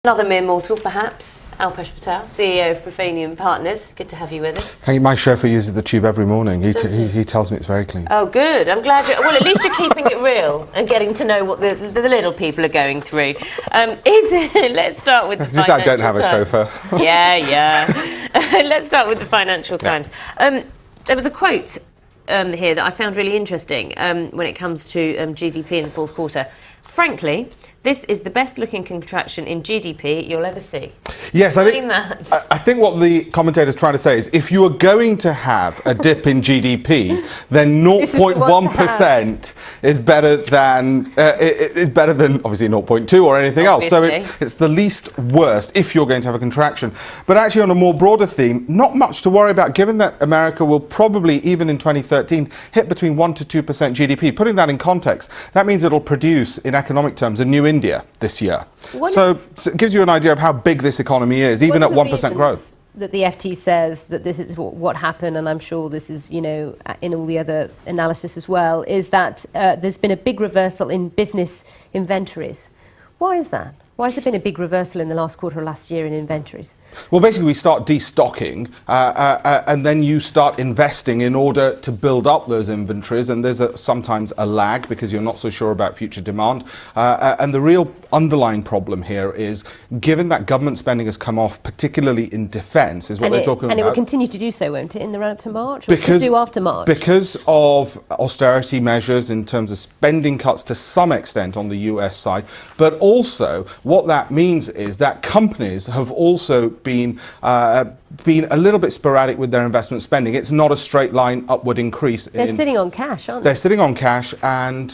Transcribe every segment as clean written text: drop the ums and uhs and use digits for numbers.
Another mere mortal, perhaps. Alpesh Patel, CEO of Profanium Partners. Good to have you with us. Thank you. My chauffeur uses the tube every morning. He tells me it's very clean. Oh, good. I'm glad well, at least you're keeping it real and getting to know what the little people are going through. Let's start with the Just Financial I don't have Times. a chauffeur. Yeah. Let's start with the Financial Times. There was a quote here that I found really interesting when it comes to GDP in the fourth quarter. Frankly, this is the best looking contraction in GDP you'll ever see. Yes, I think what the commentator's trying to say is if you are going to have a dip in GDP, then 0.1% is better than obviously 0.2 or anything else. So it's the least worst if you're going to have a contraction. But actually, on a more broader theme, not much to worry about, given that America will probably, even in 2013, hit between 1 to 2% GDP. Putting that in context, that means it'll produce, in economic terms, a new India this year. So it gives you an idea of how big this economy is, even at 1% growth. That the FT says that this is what happened, and I'm sure this is, in all the other analysis as well, is that there's been a big reversal in business inventories. Why is that? Why has there been a big reversal in the last quarter of last year in inventories? Well, basically, we start destocking and then you start investing in order to build up those inventories. And there's sometimes a lag because you're not so sure about future demand. And the real underlying problem here is, given that government spending has come off, particularly in defence, is what they're talking about. And it will continue to do so, won't it, in the run up to March? Or because, do after March? Because of austerity measures in terms of spending cuts to some extent on the US side, but also what that means is that companies have also been a little bit sporadic with their investment spending. It's not a straight line upward increase. They're sitting on cash, aren't they? They're sitting on cash, and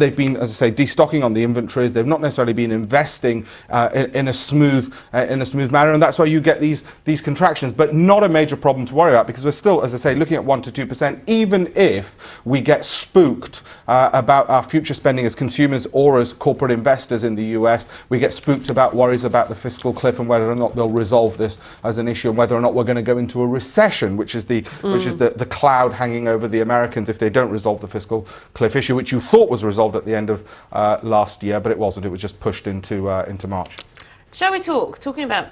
they've been, as I say, destocking on the inventories. They've not necessarily been investing in a smooth manner, and that's why you get these contractions. But not a major problem to worry about, because we're still, as I say, looking at 1 to 2%. Even if we get spooked about our future spending as consumers or as corporate investors in the US, we get spooked about worries about the fiscal cliff and whether or not they'll resolve this as an issue, and whether or not we're going to go into a recession, which is the cloud hanging over the Americans if they don't resolve the fiscal cliff issue, which you thought was resolved at the end of last year, but it wasn't. It was just pushed into March. Shall we talking about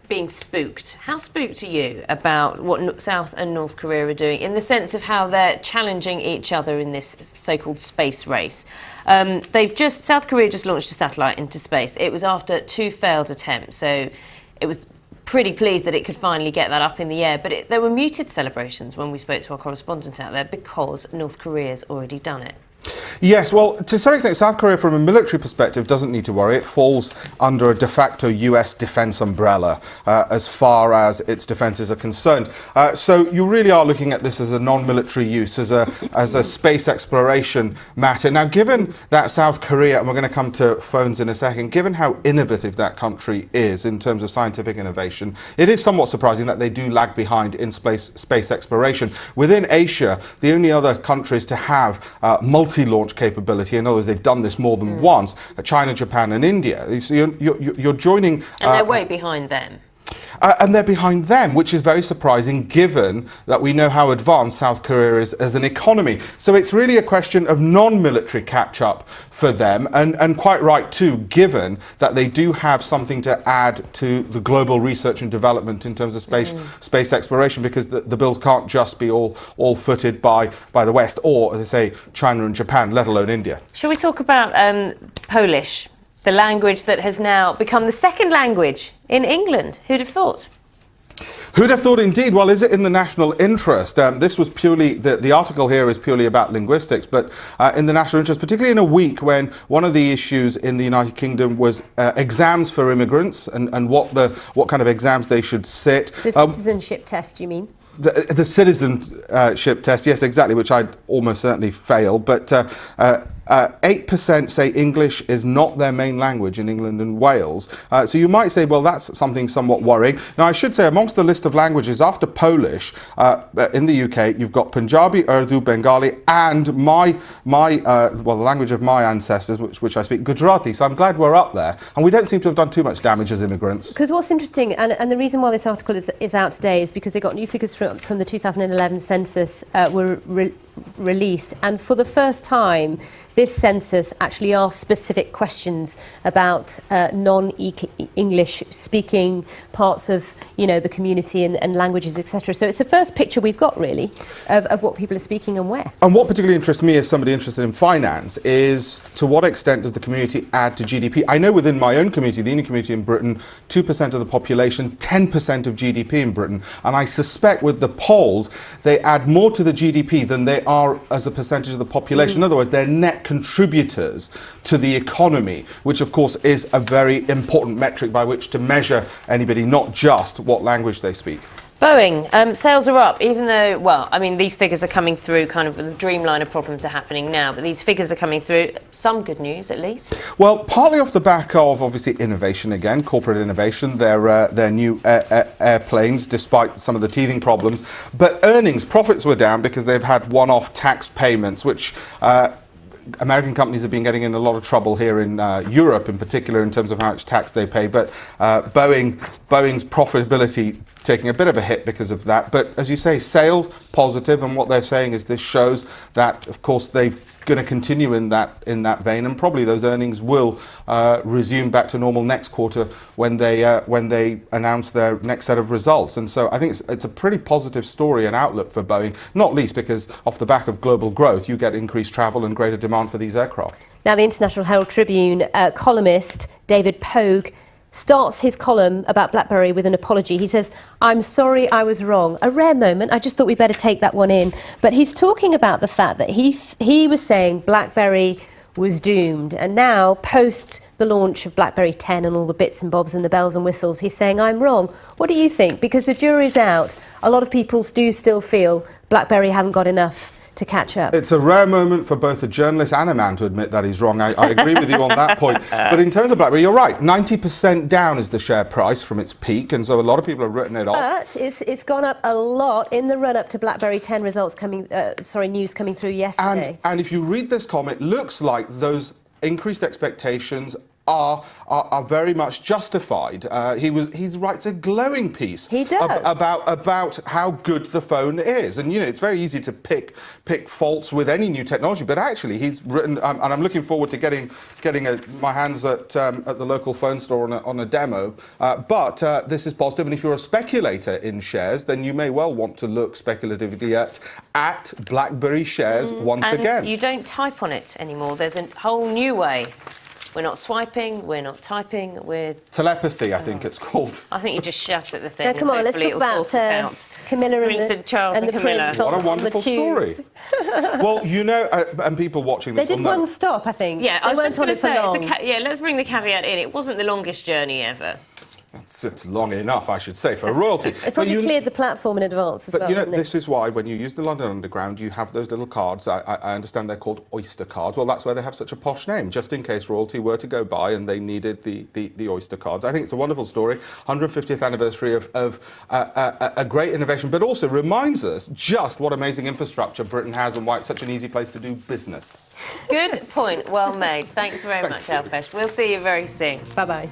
being spooked? How spooked are you about what South and North Korea are doing, in the sense of how they're challenging each other in this so-called space race? South Korea just launched a satellite into space. It was after 2 failed attempts, so it was pretty pleased that it could finally get that up in the air. But there were muted celebrations when we spoke to our correspondent out there, because North Korea's already done it. Yes, well, to some extent, South Korea, from a military perspective, doesn't need to worry. It falls under a de facto US defence umbrella as far as its defences are concerned. So you really are looking at this as a non-military use, as a space exploration matter. Now, given that South Korea, and we're going to come to phones in a second, given how innovative that country is in terms of scientific innovation, it is somewhat surprising that they do lag behind in space exploration. Within Asia, the only other countries to have multi-launch capability, in other words, they've done this more than once, China, Japan and India. So you're joining... And they're way behind them. And they're behind them, which is very surprising, given that we know how advanced South Korea is as an economy. So it's really a question of non-military catch-up for them, and quite right too, given that they do have something to add to the global research and development in terms of space exploration, because the bills can't just be all footed by the West, or, as I say, China and Japan, let alone India. Shall we talk about Polish? The language that has now become the second language in England. Who'd have thought? Who'd have thought, indeed? Well, is it in the national interest? This was purely, the article here is purely about linguistics, but in the national interest, particularly in a week when one of the issues in the United Kingdom was exams for immigrants and what kind of exams they should sit. The citizenship test, you mean? The citizenship test, yes, exactly, which I'd almost certainly fail, but 8% say English is not their main language in England and Wales. So you might say, well, that's something somewhat worrying. Now, I should say, amongst the list of languages after Polish, in the UK, you've got Punjabi, Urdu, Bengali, and the language of my ancestors, which I speak, Gujarati. So I'm glad we're up there. And we don't seem to have done too much damage as immigrants. Because what's interesting, and the reason why this article is out today, is because they got new figures from the 2011 census released, and for the first time, this census actually asks specific questions about non-English speaking parts of, the community and languages, etc. So it's the first picture we've got, really, of what people are speaking and where. And what particularly interests me as somebody interested in finance is to what extent does the community add to GDP? I know within my own community, the Indian community in Britain, 2% of the population, 10% of GDP in Britain. And I suspect with the polls, they add more to the GDP than they are as a percentage of the population. In other words, they're net contributors to the economy, which of course is a very important metric by which to measure anybody, not just what language they speak. Boeing, sales are up, even though, well, I mean, these figures are coming through, kind of the Dreamliner problems are happening now, but these figures are coming through. Some good news, at least. Well, partly off the back of, obviously, innovation again, corporate innovation, their new airplanes, despite some of the teething problems. But profits were down because they've had one-off tax payments, which American companies have been getting in a lot of trouble here in Europe, in particular, in terms of how much tax they pay. But Boeing's profitability taking a bit of a hit because of that. But as you say, sales positive, and what they're saying is this shows that, of course, they're going to continue in that vein, and probably those earnings will resume back to normal next quarter when they announce their next set of results. And so I think it's a pretty positive story and outlook for Boeing, not least because off the back of global growth, you get increased travel and greater demand for these aircraft. Now, the International Herald Tribune columnist David Pogue starts his column about BlackBerry with an apology. He says, "I'm sorry, I was wrong." A rare moment. I just thought we'd better take that one in. But he's talking about the fact that he was saying BlackBerry was doomed. And now, post the launch of BlackBerry 10 and all the bits and bobs and the bells and whistles, he's saying, I'm wrong. What do you think? Because the jury's out. A lot of people do still feel BlackBerry haven't got enough to catch up. It's a rare moment for both a journalist and a man to admit that he's wrong. I agree with you on that point. But in terms of BlackBerry, you're right. 90% down is the share price from its peak, and so a lot of people have written it off. But it's gone up a lot in the run-up to BlackBerry 10 results news coming through yesterday. And if you read this column, it looks like those increased expectations are very much justified. He writes a glowing piece. He does. about how good the phone is, and it's very easy to pick faults with any new technology. But actually, he's written, and I'm looking forward to getting my hands at the local phone store on a demo. But this is positive, and if you're a speculator in shares, then you may well want to look speculatively at BlackBerry shares once again. You don't type on it anymore. There's a whole new way. We're not swiping, we're not typing, we're... Telepathy, I think it's called. I think you just shout at the thing. Now, come on, let's talk about Camilla Charles and Camilla. Prince. What a wonderful story. Well, and people watching this... They did one stop, I think. Yeah, I was just going to say, long. let's bring the caveat in. It wasn't the longest journey ever. It's long enough, I should say, for a royalty. It probably cleared the platform in advance as well. But this is why when you use the London Underground, you have those little cards. I understand they're called Oyster cards. Well, that's why they have such a posh name, just in case royalty were to go by and they needed the Oyster cards. I think it's a wonderful story. 150th anniversary of a great innovation, but also reminds us just what amazing infrastructure Britain has and why it's such an easy place to do business. Good point. Well made. Thanks very much, Alpesh. We'll see you very soon. Bye-bye.